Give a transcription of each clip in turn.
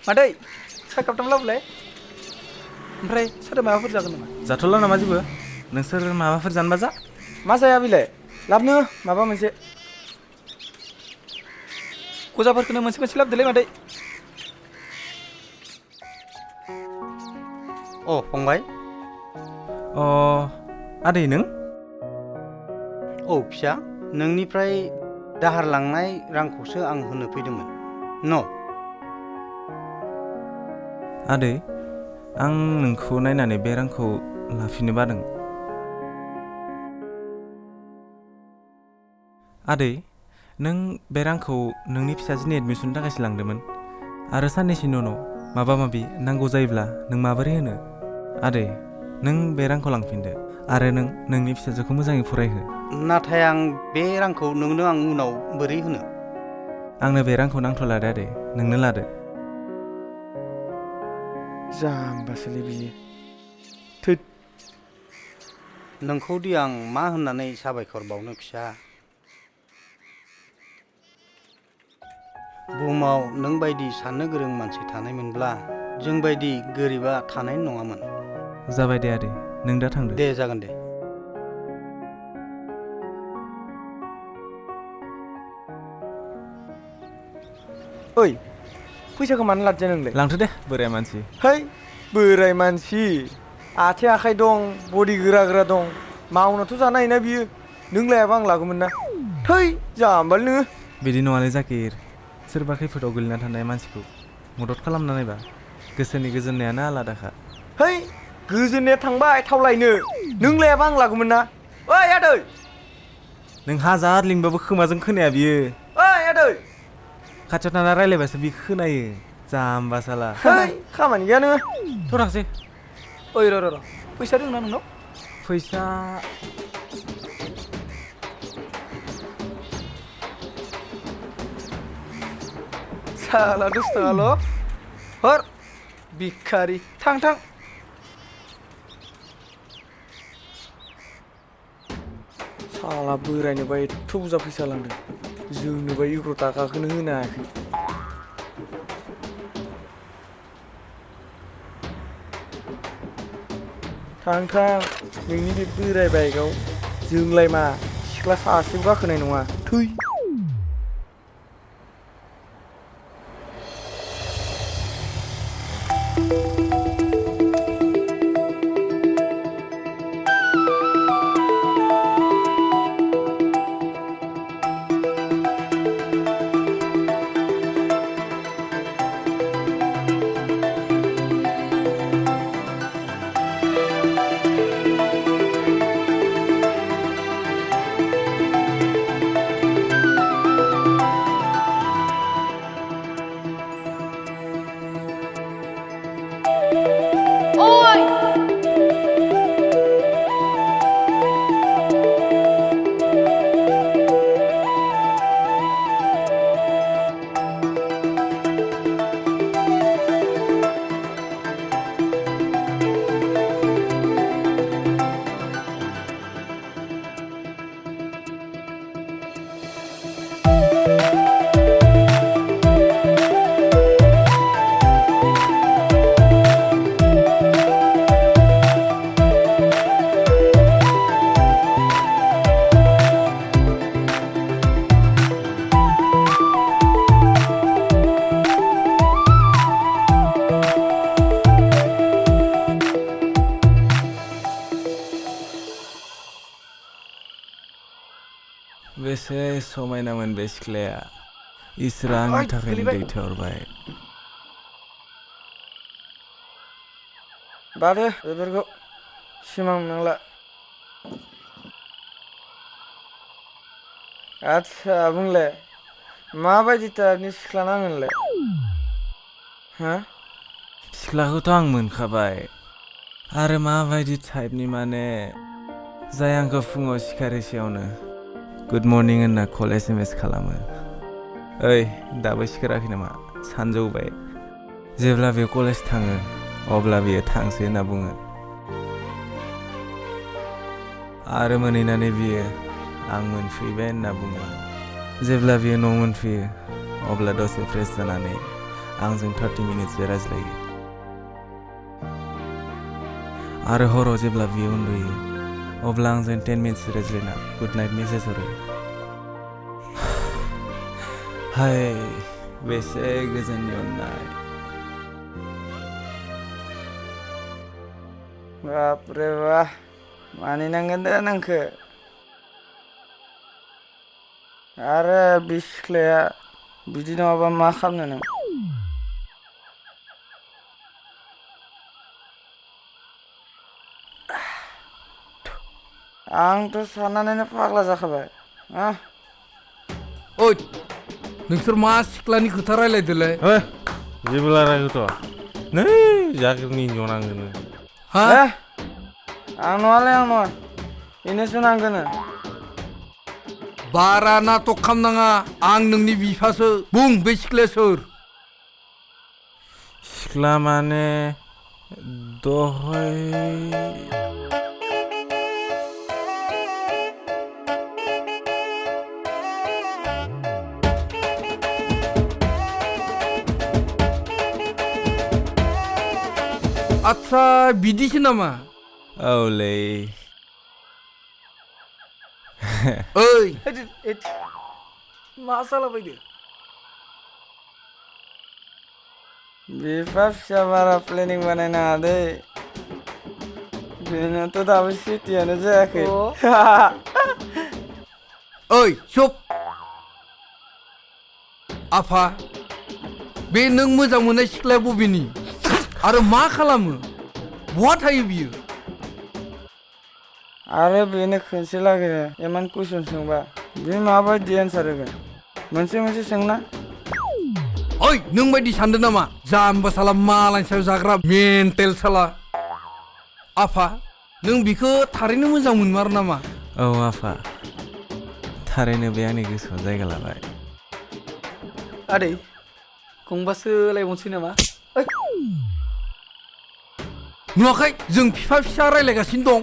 मादै साहा कापथाम लाबोलाय ओमफ्राय सोरदो माबाफोर जागोन नामा जाथ'ला नामा जेबो नोंसोर माबाफोर जानोबा जा मा जाया बिलाय लाबनो माबा मोनसे गजाफोरखौनो मोनसे मोनसे लाबोदोलै मादै अ फंबाय अ आदै नों औ फिसा नोंनिफ्राय दाहार लांनाय रांखौसो आं होनो फैदोंमोन न' आदै आं नोंखौ नायनानै बे रांखौ लाफिननो बादों आदै नों बे रांखौ नोंनि फिसाजोनि एडमिसननि थाखायसो लांदोंमोन आरो साननैसोनि उनाव माबा माबि नांगौ जायोब्ला नों माबोरै होनो आदै नों बे रांखौ लांफिनदो आरो नों नोंनि फिसाजोखौ मोजाङै फरायहो नाथाय आं बे रांखौ नोंनो आं उनाव बोरै होनो आंनो बे रांखौ नांथ'ला दे आदै नोंनो लादो जाम्बासोलै बियो थैद नोंखौदि आं मा होननानै साबायखर बावनो फिसा बुहुमाव नों बायदि साननो गोरों मानसि थानायमोनब्ला जों बायदि गोरिबा थानाय नङामोन जाबाय दे आदै नों दा थांदो दे जागोन दे ओइ फैसाखौ मानो लादजा नोंलाय लांथो दे बोराय मानसि है बोराय मानसि आथिं आखाइ दं बडि गोरा गोरा दं मावनाथ' जानो हायोना बियो नों लायाबा आं लागौमोन ना थै जाम्बालै नोङो बिदि नङालै जाकिर सोरबा खैफोदाव गोलैना थानाय मानसिखौ मदद खालामना नायबा गोसोनि गोजोननायानो आलादाखा है गोजोननाया थांबाय थावलायनो नों लायाबा आं लागौमोन ना ओइ आदै नों हाजार लिंबाबो खोमाजों खोनाया बियो ओइ आदै खाथियाव थाना रायलायबासो बि खोनायो जाम्बा साला है खामानि गैया नोङो थ' थांसै ओइ र' फैसा दंना नोंनाव फैसा साला 10 थाखाल' हर भिखारि थां साला बोरायनोबा एथ' बुरजा फैसा लांदों जोंनोबा 11 थाखाखौनो होनो हायाखै थां नोंनि बे बोराय बाइकआव जोंलाय मा सिख्ला सासेबो गाखोनाय नङा थै बेसे समायनामोन बे सिख्लाया इसोरा आंनि थाखायनो दैथायहरबाय बादो बेफोरखौ सिमां नांला आच्छा बुंलाय माबायदि टाइपनि सिख्ला नाङो नोंलाय हा सिख्लाखौथ' आं मोनखाबाय आरो माबायदि टाइपनि माने जाय आंखौ फुङाव सिखारैसेयावनो गुड मर्निं होनना कल SMS खालामो ओइ दाबो सिखाराखै नामा सानजौबाय जेब्ला बे कलेज थाङो अब्ला बियो थांसै होनना बुङो आरो मोनहैनानै बियो आं मोनफैबाय होनना बुङो जेब्ला बियो न' मोनफैयो अब्ला दसे फ्रेश जानानै आंजों 30 मिनिटसो रायज्लायो आरो हराव जेब्ला बियो उन्दुयो अब्ला आंजों 10 मिनिटसो रायज्लायना गुड नाइट मेसेज हरो हाय बेसे गोजोननि अननाय बापरे बाह मानिनांगोन दे नोंखो आरो बे सिख्लाया बिदि नङाबा मा खालामनो नों आंथ' साननानैनो फाग्ला जाखाबाय ओइ नोंसोर मा सिख्लानि खोथा रायलायदोलै जेबो रायलायगोथ' नै जागिरनि जनांगोनो हा आं नङालै आं नङा बेनोसो नांगोनो बारा नाटक खालामनाङा आं नोंनि बिफासो बुं बे सिख्लाया सोर सिख्ला माने दहाय आच्छा बिदिसो नामा औलै ओइ मा सालाबायदो बिफा फिसा बारा प्लेनिं बानायनाङा दै बेनोथ' दाबो सिटियानो जायाखै ओइ चुप आफा बे नों मोजां मोननाय सिख्लाया बबेनि आरो मा खालामो बहा थायो बियो आरो बेनो खनसे लागैनो इमान कुइसन सोंबा बे माबायदि एन्सार होगोन मोनसे मोनसे सोंना ओइ नों बायदि सानदों नामा जाम्बा साला मालायनि सायाव जाग्रा मेन्टेल साला आफा नों बिखौ थारैनो मोजां मोनमारो नामा औ आफा थारैनो बे आंनि गोसोआव जायगा लाबाय आदै गंबासो लायबावनोसै नामा नुवाखै जों बिफा फिसा रायलायगासिनो दं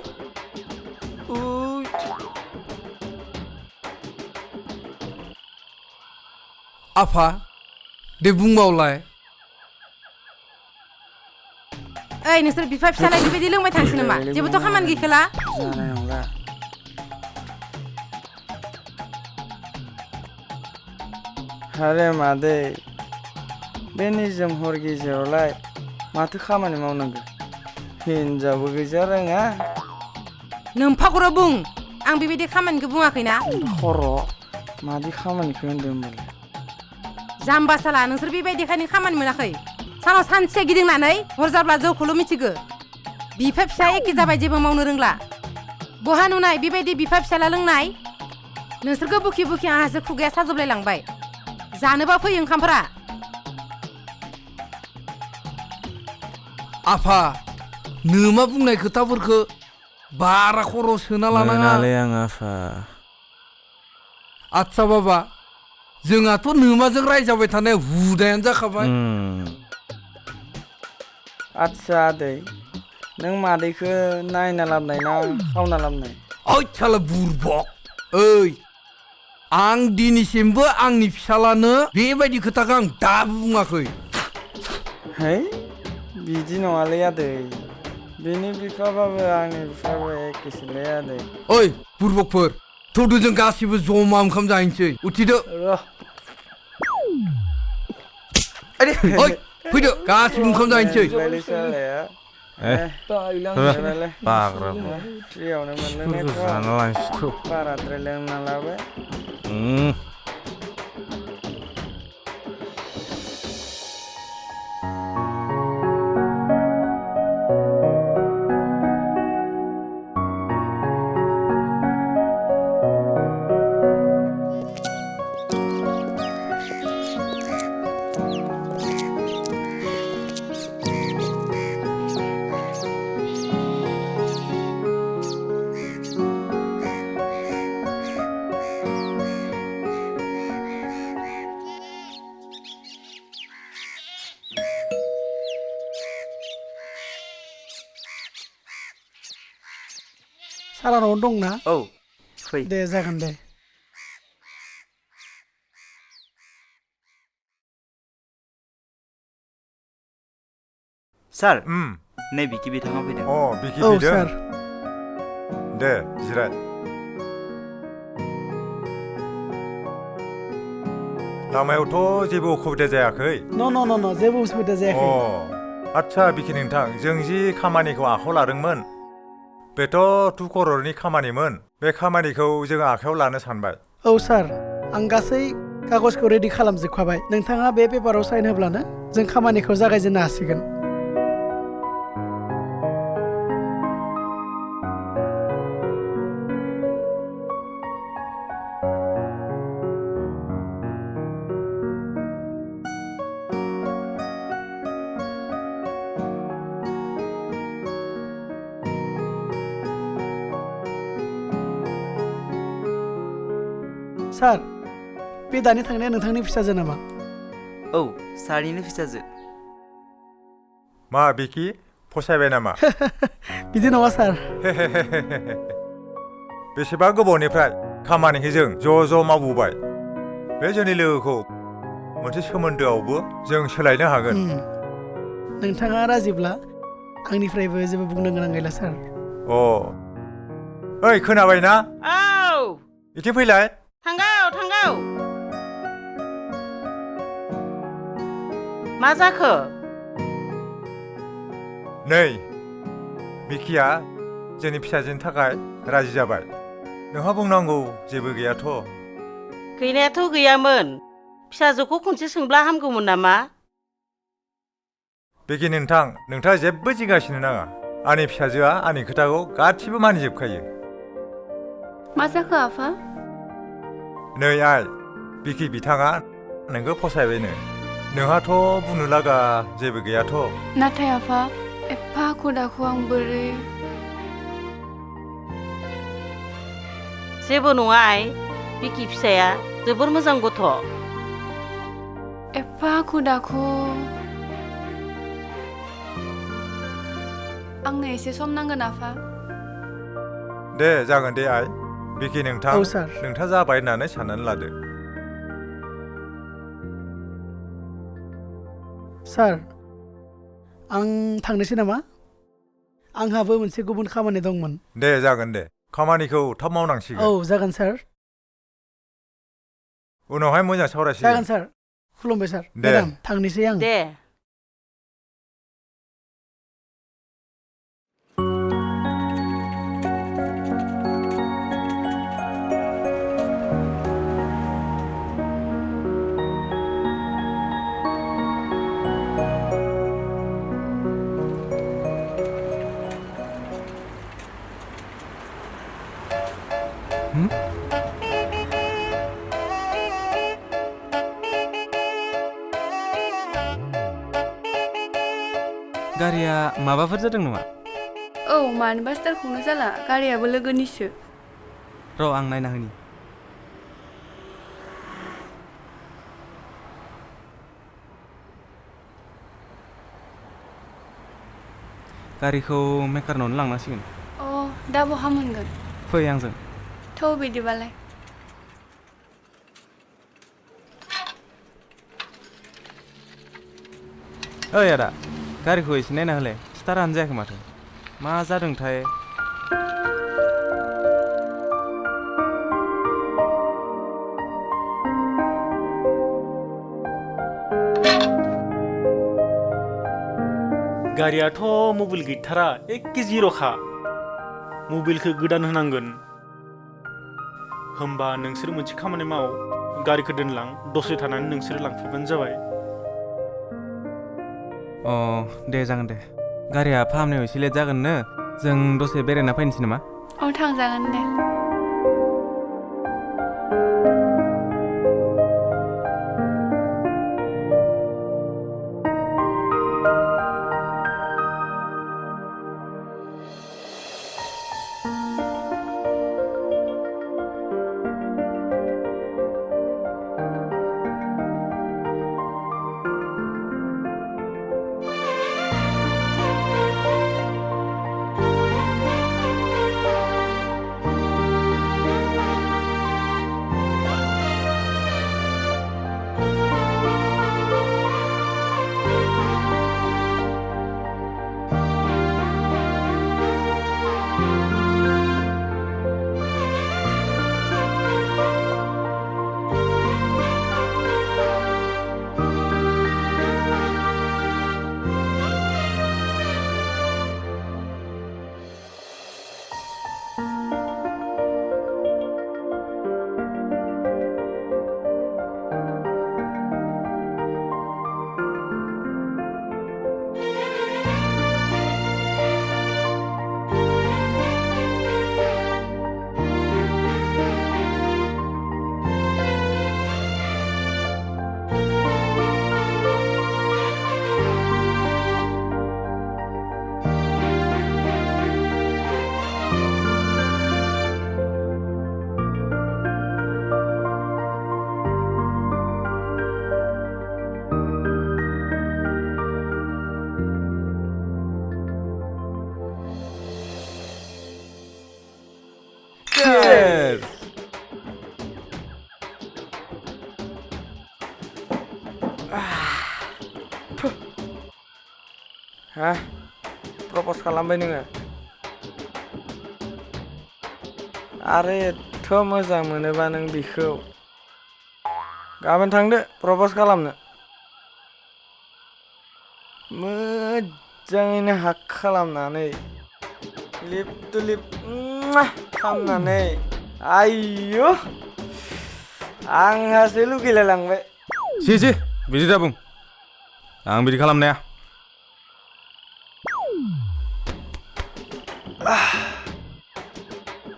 आफा दे बुंबावलाय ओइ नोंसोर बिफा फिसालाय बेबायदि लोंबाय थांसै नामा जेबोथ' खामानि गैखाला जानाय नंला आरे मादै बे निजोम हर गेजेरावलाय माथो खामानि मावनांगौ हिनजावबो गैजा रोङा नोमफाखौर' बुं आं बेबायदि खामानिखौ बुङाखैना खर' मादि खामानिखौ होनदों होनबालाय जाम्बा साला नोंसोर बेबायदिखायनो खामानि मोनाखै सानाव सानसे गिदिंनानै हर जाब्ला जौखौल' मिथिगो बिफा फिसा एखे जाबाय जेबो मावनो रोंला बहा नुनाय बेबायदि बिफा फिसाला लोंनाय नोंसोरखौ बुखि बुखि आंहासो खुगाया साजोबलाय लांबाय जानोबा फै ओंखामफोरा आफा नोमा बुंनाय खोथाफोरखौ बारा खर' सोना लानाङा मोनालै आं आफा आच्छा बाबा जोंहाथ' नोमाजों रायजाबाय थानाय हुदायानो जाखाबाय आदसा आदै नों मादैखौ नायना लाबोनाय ना खावना लाबोनाय ओइ साला बुरबक ओइ आं दिनैसिमबो आंनि फिसालानो बेबायदि खोथाखौ आं दाबो बुङाखै है बिदि नङालै आदै बेनि बिफाबाबो आंनि बिफाबो एखेसोलै आदै ओइ बुरबकफोर थौदो जों गासिबो जमा ओंखाम जाहैनोसै उथिदो ओइ फैदो गासिबो ओंखाम जाहैनोसै बाग्रा फ्रियावनो मोनलोंनायथ' बाराद्राय लोंना लाबाय सारा न'आवनो दंना औ फै दे जागोन दे सार नै बिखि बिथाङा फैदों। अ बिखि औ फैदों सार दे जिराय। लामायावथ' जेबो उसुबिदा जायाखै? न जेबो उसुबिदा जायाखै। आदसा बिखि नोंथां, जों जि खामानिखौ आखायाव लादोंमोन बेथ' 2 कररनि खामानिमोन। बे खामानिखौ जों आखायाव लानो सानबाय। औ सार, आं गासै कागजखौ रेडि खालामजोबखाबाय। नोंथाङा बे पेपाराव साइन होब्लानो जों खामानिखौ जागायजेननो हासिगोन। सार, बे दानि थांनाया नोंथांनि फिसाजो नामा? औ, सारनिनो फिसाजो। मा बिखि फसायबाय नामा? बिदि नङा सार। बेसेबा गोबावनिफ्राय खामानिखौ जों ज' मावबोबाय। बे जोंनि लोगोखौ मोनसे सोमोन्दोआवबो जों सोलायनो हागोन। नोंथाङा राजिब्ला आंनिफ्रायबो जेबो बुंनो गोनां गैला सार। ओइ खोनाबाय ना? औ इथिं फैलाय। थांगौ मा जाखो? नै बिखिया जोंनि फिसाजोनि थाखाय राजि जाबाय। नोंहा बुंनांगौ जेबो गैयाथ'? गैनायाथ' गैयामोन। फिसाजोखौ खनसे सोंब्ला हामगौमोन नामा? बिखि नोंथां, नोंथाङा जेबो जिंगासिनो नाङा। आंनि फिसाजोआ आंनि खोथाखौ गासिबो मानिजोबखायो। मा जाखो आफा? नै आइ, बिखि बिथाङा नोंखौ फसायबायनो। नोंहाथ' बुंनो लागा जेबो गैयाथ'? नाथाय आफा, एफा हाखु दाखु आं बोरै? जेबो नङा आइ, बिखि फिसाया जोबोर मोजां गथ'। एफा हाखु दाखु आंनो एसे सम नांगोन आफा। दे जागोन दे आइ। बिखि नोंथां, औ सार। नोंथाङा जाबाय होननानै साननानै लादो। सार, आं थांनोसै नामा? आंहाबो मोनसे गुबुन खामानि दंमोन। दे जागोन दे, खामानिखौ थाब मावनांसिगोन। औ जागोन सार। उनावहाय मोजां सावरायसिगोन। जागोन सार। खुलुमबाय सार। दे। मेडाम, थांनोसै आं। दे। गारिया माबाफोर जादों नामा? औ, मानोबा स्टार्टखौनो जाला। गारियाबो लोगोनिसो। र' आं नायना होनि। गारिखौ मेकारनावनो लांनांसिगोन। दा बहा मोनगोन? फै आंजों। थ' बिदिबालाय। ओइ आदा, गारिखौ एसे नायना होलाय। स्टारानो जायाखै माथो। मा जादोंथाय? गारियाथ' मबिल गैथारा, एखे जिर'खा। मबिलखौ गोदान होनांगोन। होमबा नोंसोर मोनसे खामानि माव, गारिखौ दोनलां, दसे थानानै नोंसोर लांफैबानो जाबाय। दे जागोन दे। गारिया फाहामनायाव एसे लेट जागोननो, जों दसे बेरायना फैनोसै नामा? थांजागोन दे। हा प्रप'ज खालामबाय नोङो आरो एथ' मोजां मोनोबा नों बिखौ गाबोन थांदो प्रप'ज खालामनो मोजाङैनो हाग खालामनानै लिप टु लिप खालामनानै आयु आंहासो लुगैलायलांबाय सि बिदि दा बुं आं बिदि खालामनाया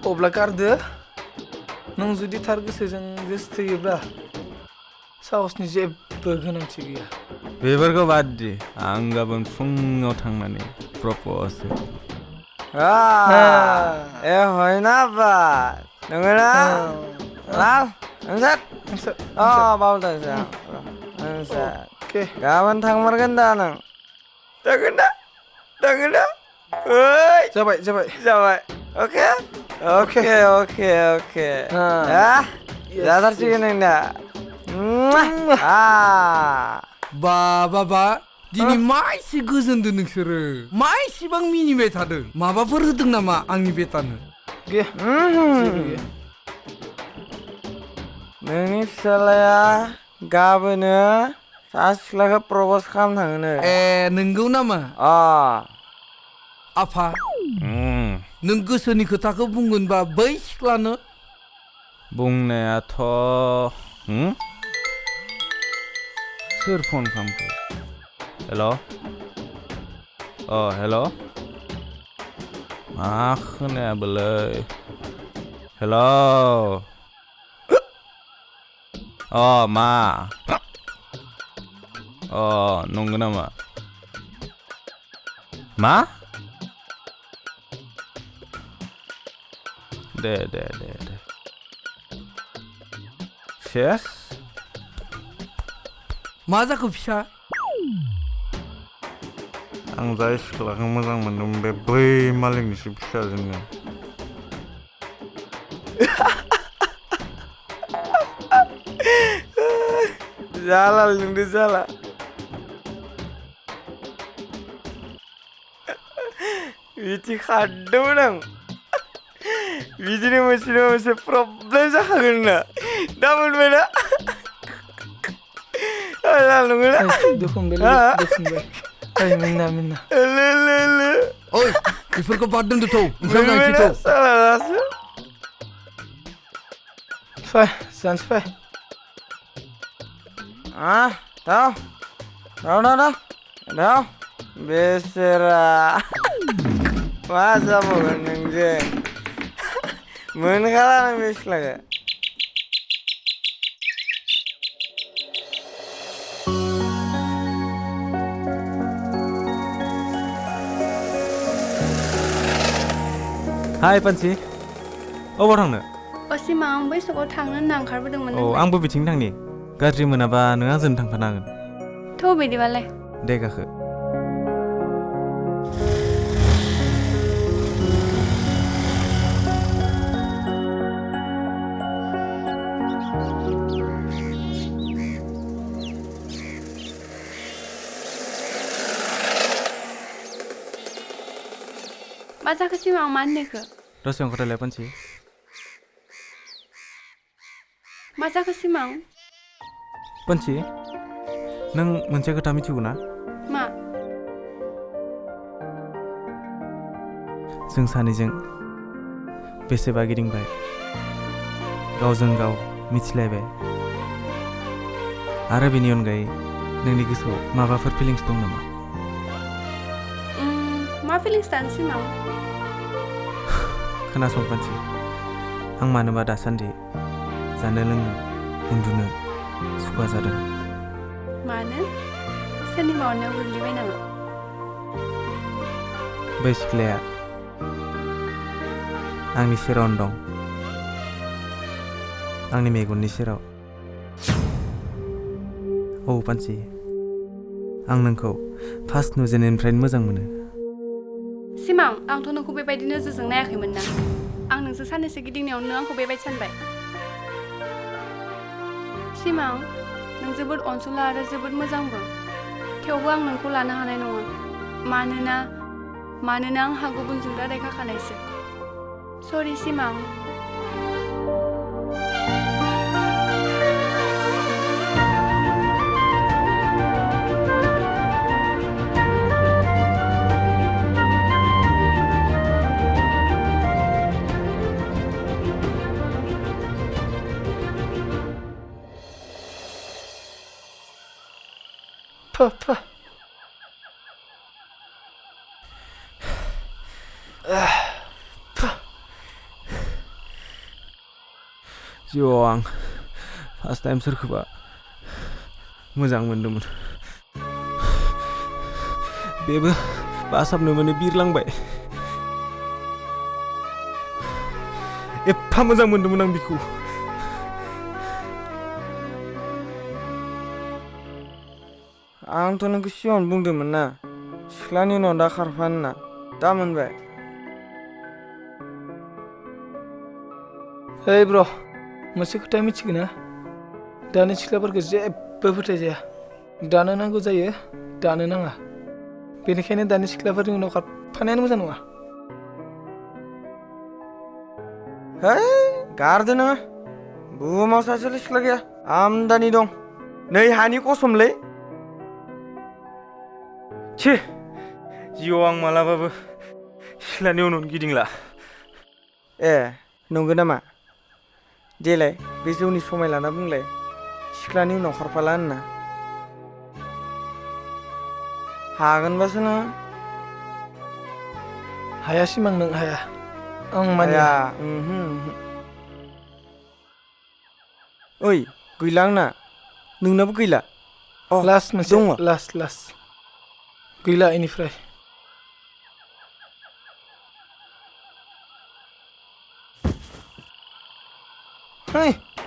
अब्ला गारदो नों जुदि थार गोसोजों गोसोथोयोब्ला साहसनि जेबो गोनांथि गैया बेफोरखौ बाद दि आं गाबोन फुङाव थांनानै प्रप'ज ए हयना बा नोङोना लाल नोंसोर बावदांसो गाबोन थांमारगोन दा नों थांगोन दा ओइ जाबाय अके जाथारसिगोन नों दा बा दिनै मा एसे गोजोनदों नोंसोरो मा एसेबां मिनिबाय थादों माबाफोर होदों नामा आंनि बेटानो नोंनि फिसालाया गाबोनो सासे सिख्लाखौ प्रप'ज खालामनो थाङोनो नंगौ नामा आफा नों गोसोनि खोथाखौ बुंगोनबा बै सिख्लानो बुंनायाथ' सोर फन खालामखो हेल' मा खोनायाबोलै हेल' मा नंगौ नामा मा दे सेस मा जाखो फिसा आं जाय सिख्लाखौ मोजां मोनदोंमोन बे बै मालिकनिसो फिसाजोनो जाला लोंदो जाला बिदि खारदोंमोन आं बिदिनो मोनसे प्रब्लेम जाखागोन ना दा मोनबायना नंगौना मिन्ना ओइ बेफोरखौ बाद दोनदो थौ ओंखाम जाहैसै थौ जानसै दाव बेसेरा मा जाबावगोन नोंजों मोनखाला नों बे सिख्लाखौ हाय पान्सि अबाव थांनो असिमा आं बै सकआव थांनो होनना ओंखारबोदोंमोन आंबो बिथिं थांनि गाज्रि मोनाबा नों आंजों थांफानो हागोन थौ बिदिबालाय दे गाखो मा जाखो सिमा आं मानो नेखो दसे ओंखारलाय पान्सि मा जाखो सिमा पान्सि नों मोनसे खोथा मिथिगौ ना मा जों सानैजों बेसेबा गिदिंबाय गावजों गाव मिथिलायबाय आरो बेनि अनगायै नोंनि गोसोआव माबाफोर फिलिंस दं नामा मा फिलिंस दानो सिमा खोनासं पान्सि आं मानोबा दासान्दि जानो लोंनो उन्दुनो सुखुवा जादों मानो सोरनिबा अननायाव गोग्लैबाय नामा बै सिख्लाया आंनि सेरावनो दं आंनि मेगननि सेराव पान्सि आं नोंखौ फार्स्ट नुजेननायनिफ्रायनो मोजां मोनो सिमां आंथ' नोंखौ बेबायदि नोजोरजों नायाखैमोन ना आं नोंसोर साननैसो गिदिंनायावनो आंखौ बेबायदि सानबाय सिमां नों जोबोद अनसुला आरो जोबोद मोजांबो थेवबो आं नोंखौ लानो हानाय नङा मानोना आंहा गुबुनजों रादायखाखानायसो सरि सिमां जिउआव आं फार्स्ट टाइम सोरखौबा मोजां मोनदोंमोन बेबो बासाबनो मोनो बिरलांबाय एफा मोजां मोनदोंमोन आं बिखौ आंथ' नोंखौ सिगाङावनो बुंदोंमोन ना सिख्लानि उनाव दा खारफानो होनना दा मोनबाय ओइ ब्र मोनसे खोथा मिथिगौ ना दानि सिख्लाफोरखौ जेबो फोथायजाया दानो नांगौ जायो दानो नाङा बेनिखायनो दानि सिख्लाफोरनि उनाव खारफानायानो मोजां नङा है गारदो नोङो बुहुमाव सासेल' सिख्ला गैया आमदानि दं नै हानि कसमलै छे जिउआव आं मालाबाबो सिख्लानि उनाव गिदिंला ए नंगौ नामा देलाय बे जौनि समाय लाना बुंलाय सिख्लानि उनाव खारफाला होनना हागोनबासो नोङो हाया सिमां नों हाया आं मानिया ओइ गैला आंना नोंनाबो गैला लास्ट मोनसे लास्ट गैला इनिफ्राय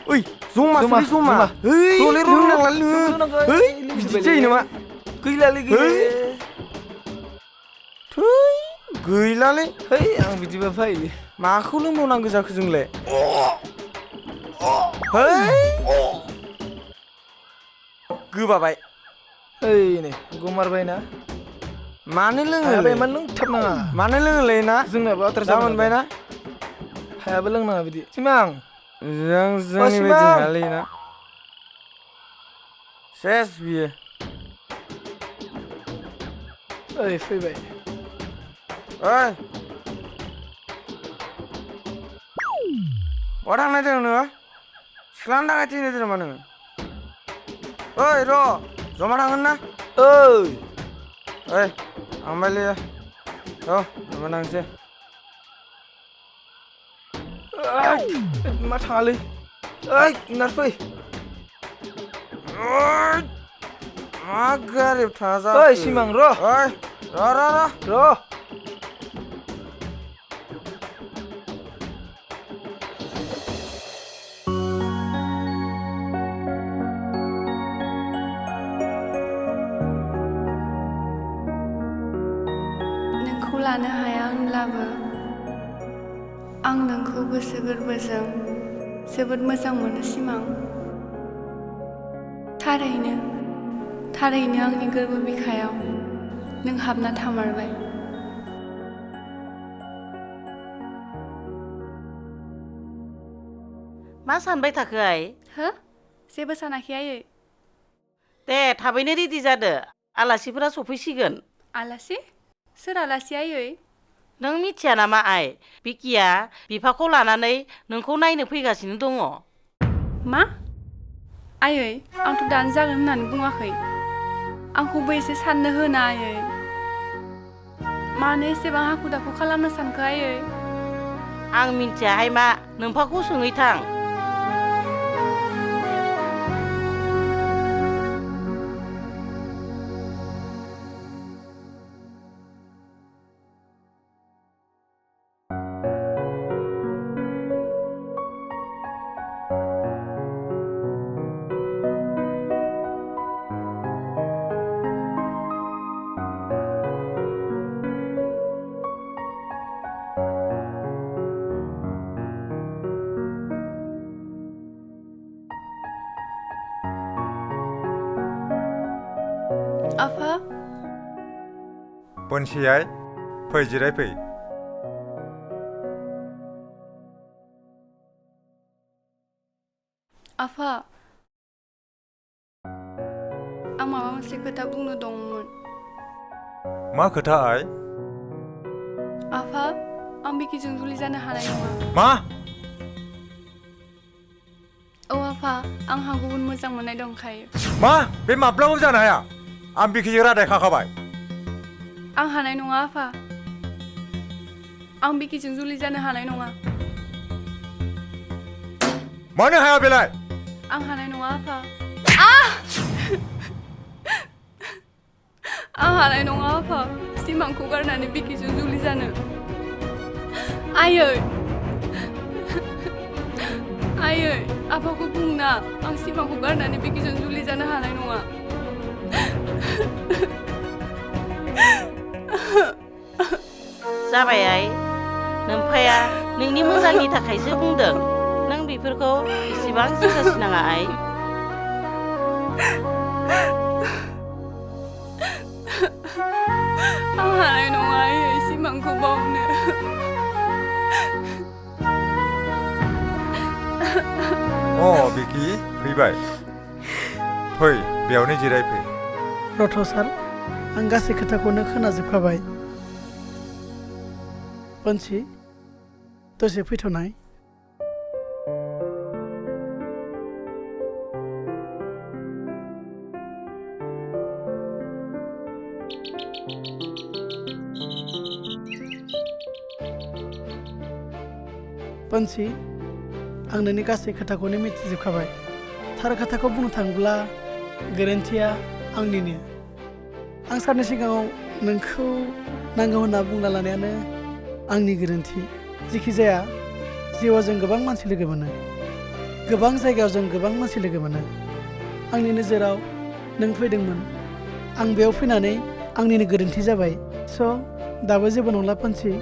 ओइ जमा ओइ रोंनांलालै नोङो ओइ बिदि जायो नामा गैलालै थै गैलालै है आं बिदिबा फायलै माखौ लोंबावनांगौ जाखो जोंलाय है गोबाबाय ओइ नै गमारबाय ना मानो लोङो इमान लोंथाबनाङा मानो लोङोलै ना जोंनाबो आद्रा दा मोनबाय ना हायाबो लोंनाङा बिदि सिमां जोंनि बायदि हायालै ना सेस बियो ओइ फैबाय ओइ बहा थांनो नागिरदों नोङो सिख्लानि थाखाय थैनो नामा नोङो ओइ र' जमा थांगोन ना ओइ थांबायलै जमा थांसै मा थाङालै ओइ नारफै मा गारियाव थाङा जाखो ओइ सिमां र' नोंखौ लानो हाया होनब्लाबो आं नोंखौ गोसो गोरबोजों जोबोद मोजां मोनो सिमां थारैनो आंनि गोरबो बिखायाव नों हाबना थामारबाय मा सानबाय थाखो आइ हो जेबो सानाखै आयै दे थाबैनो रेडि जादो आलासिफोरा सफैसिगोन आलासि सोर आलासि आयै नों मिथिया नामा आइ बिकिया बिफाखौ लानानै नोंखौ नायनो फैगासिनो दङ मा आयै आंथ' दानो जागोन होननानै बुङाखै आंखौबो एसे साननो होना आयै मानो एसेबां हाखु दाखु खालामनो सानखो आयै आं मिन्थियाहाय मा नोमफाखौ सोंहैथां बनसियाय फै जिराय फै आफा आं माबा मोनसे खोथा बुंनो दंमोन मा खोथा आइ आफा आं बिकिजों जुलि जानो हानाय नङा मा औ आफा आंहा गुबुन मोजां मोननाय दंखायो मा बे माब्लाबाबो जानो हाया आं बिकिजों रादाय खाखाबाय आं हानाय नङा आफा आं बिकिजों जुलि जानो हानाय नङा मानो हाया बेलाय आं हानाय नङा आफा आं हानाय नङा आफा सिमांखौ गारनानै बिकिजों जुलि जानो आयै आयै आफाखौ बुंना आं सिमांखौ गारनानै बिकिजों जुलि जानो हानाय नङा जाबाय आइ नोमफाया नोंनि मोजांनि थाखायसो बुंदों नों बेफोरखौ इसेबां जिंगा सिनाङा आइ आं हानाय नङा आयै सिमांखौ बावनो बिकि फैबाय फै बेयावनो जिराय फै रथ' सार आं गासै खोथाखौनो खोनाजोबखाबाय बनसि दसे फैथ'नाय बनसि आं नोंनि गासै खोथाखौनो मिथिजोबखाबाय थार खोथाखौ बुंनो थाङोब्ला गोरोन्थिया आंनिनो आं सारनि सिगाङाव नोंखौ नांगौ होनना बुंना लानायानो आंनि गोरोन्थि जिखि जाया जिउआव जों गोबां मानसि लोगो मोनो गोबां जायगायाव जों गोबां मानसि लोगो मोनो आंनि नोजोराव नों फैदोंमोन आं बेयाव फैनानै आंनिनो गोरोन्थि जाबाय स' दाबो जेबो नंला पन्सि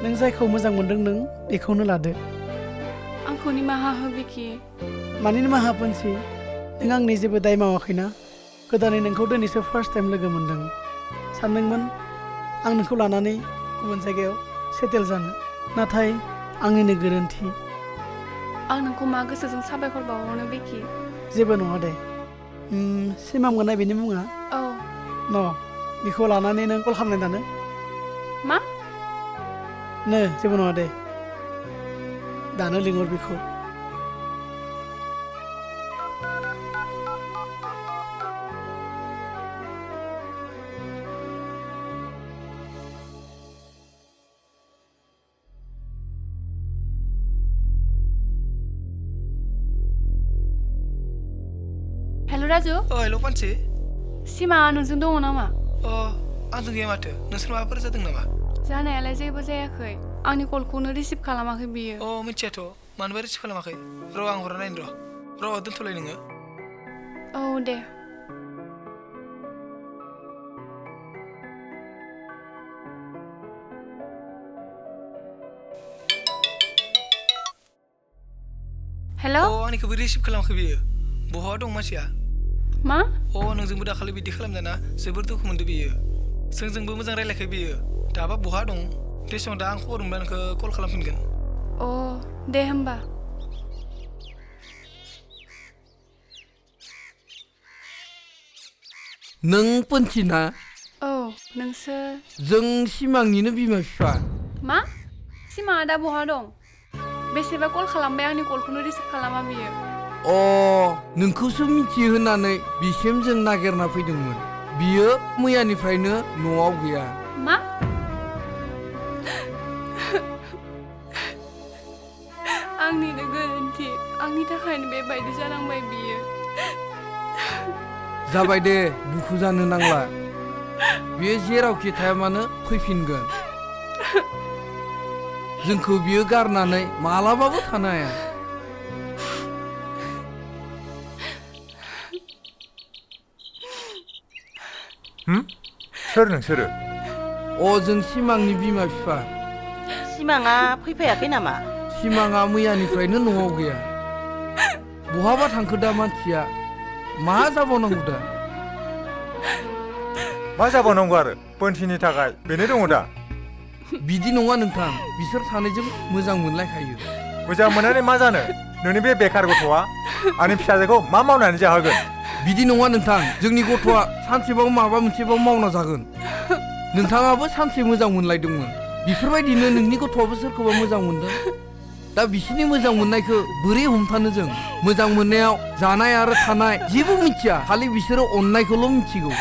नों जायखौ मोजां मोनदों नों बेखौनो लादो आंखौ निमाहा हो बिकि मानि निमाहा पन्सि नों आंनि जेबो दाय मावाखैना गोदानै नोंखौ दिनैसो फार्स्ट टाइम लोगो मोनदों सानदोंमोन आं नोंखौ लानानै गुबुन जायगायाव सेटेल जानो नाथाय आंनिनो गोरोन्थि आं नोंखौ मा गोसोजों साबायखर बावहरनो बिकि जेबो नङा दे सिमां मोननाय बेनि मुङा औ न बेखौ लानानै नों कल खालामनाय दानो मा नो जेबो नङा दे दानो लिंहर बेखौ हेल' राजु हेल' पन्सि सिमा नोंजों दङ नामा आंजों गैया माथो नोंसोर माबाफोर जादों नामा जानायालाय जेबो जायाखै आंनि कलखौनो रिसिभ खालामाखै बियो मिथियाथ' मानोबा रिसिभ खालामाखै र' आं हरना नायनो र' दोनथ'लाय नोङो औ दे हेल' आंनिखौबो रिसिभ खालामाखै बियो बहा दं मानसिया मा नोंजोंबो दाखालि बिदि खालामजाना जोबोर दुखु मोनदों बियो जोंजोंबो मोजां रायलायाखै बियो दाबा बहा दं देसं दा आं खबर मोनबा नोंखौ कल खालामफिनगोन दे होमबा नों पन्सिना नोंसोर जों सिमांनिनो बिमा बिफा मा सिमाङा दा बहा दं बेसेबा कल खालामबाय आंनि कलखौनो रिसिभ खालामा बियो नोंखौसो मिथियो होननानै बिसिम जों नागिरना फैदोंमोन बियो मैयानिफ्रायनो न'आव गैया मा आंनिनो गोरोन्थि आंनि थाखायनो बेबायदि जानांबाय बियो जाबाय दे दुखु जानो नांला बियो जेरावखि थाया मानो फैफिनगोन जोंखौ बियो गारनानै मालाबाबो थानो हाया सोर नोंसोरो जों सिमांनि बिमा बिफा सिमाङा फैफायाखै नामा सिमाङा मैयानिफ्रायनो न'आव गैया बहाबा थांखो दा मानसिया मा जाबावनांगौ दा मा जाबावनांगौ आरो पोनसिनि थाखाय बेनो दङ दा बिदि नङा नोंथां बिसोर सानैजों मोजां मोनलायखायो मोजां मोननानै मा जानो नोंनि बे बेखार गथ'आ आंनि फिसाजोखौ मा मावनानै जाहोगोन बिदि नङा नोंथां जोंनि गथ'आ सानसेबाबो माबा मोनसेबाबो मावना जागोन नोंथाङाबो सानसे मोजां मोनलायदोंमोन बेफोरबायदिनो नोंनि गथ'आबो सोरखौबा मोजां मोनदों दा बिसोरनि मोजां मोननायखौ बोरै हमथानो जों मोजां मोननायाव जानाय आरो थानाय जेबो मिथिया खालि बिसोरो अननायखौल' मिथिगौ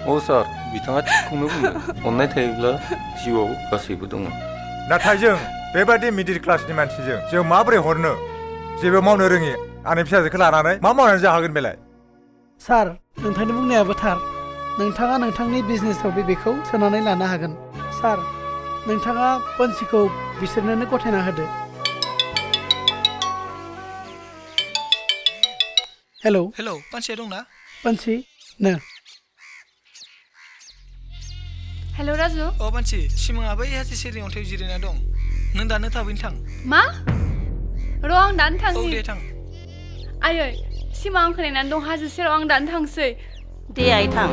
औ सार बिथाङा थिगखौनो बुंदों अननाय थायोब्ला जिउआव गासैबो दङ नाथाय जों बेबादि मिडिल क्लासनि मानसिजों जों माबोरै हरनो जेबो मावनो रोङि आंनि फिसाजोखौ लानानै मा मावनानै जाहोगोन बेलाय सार नोंथांनि बुंनायाबो थार नोंथाङा नोंथांनि बिजनेसाव बेखौ सोनानै लानो हागोन सार नोंथाङा पोनसिखौ बिसोरनोनो गथायना होदो हेलौ पानसिया दंना पोनसि नो हेल' राजु अ पानसि सिमाङा बै हाजो सेरनि अन्थायाव जिरायना दं नों दानो थाबैनो थां मा र' आं दानो थांसै औ दे थां आयै सिमा आं खोनानानै दं हाजो सेराव आं दानो थांसै दे आइ थां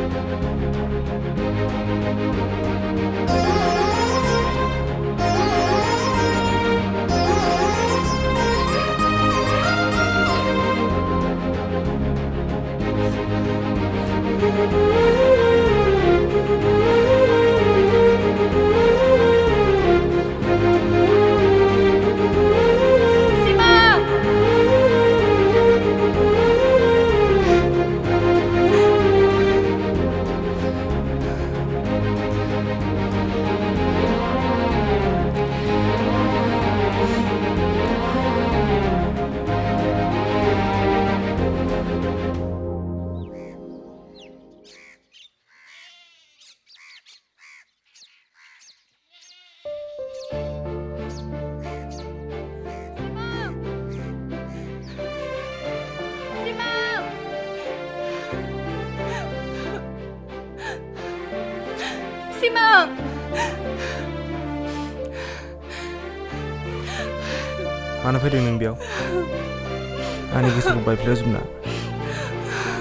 मानो फैदों नों बेयाव आंनि गोसोखौ बायफ्लेजोबना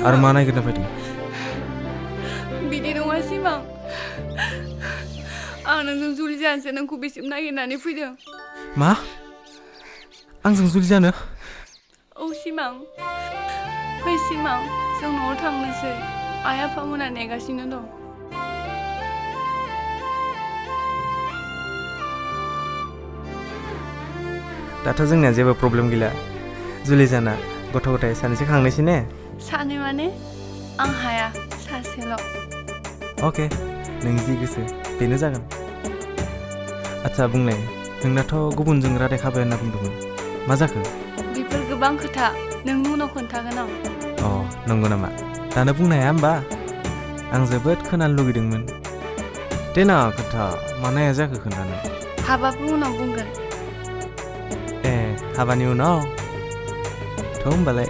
आरो मा नायगिरना फैदों बिदि नङा सिमां आं नोंजों जुलि जानोसो नोंखौ बेसिम नागिरनानै फैदों मा आंजों जुलि जानो औ सिमां फै सिमां जों न'आव थांनोसै आइ आफामोना नेगासिनो दं दाथ' जोंनिया जेबो प्रब्लेम गैला जुलि जाना गथ' गथाय सानैसो खांनोसै ने सानै माने आं हाया सासेल' अके नों जि गोसो बेनो जागोन आच्छा बुंलाय नोंनाथ' गुबुनजों रादायखाबाय होनना बुंदोंमोन मा जाखो बेफोर गोबां खोथा नोंनि उनाव खोन्थागोन आं अ नंगौ नामा दानो बुंनो हाया होमबा आं जोबोद खोनानो लुगैदोंमोन देना खोथा मानो हाया जाखो खोन्थानो हाबाबो उनाव बुंगोन ए हाबानि उनाव थ' होमबालाय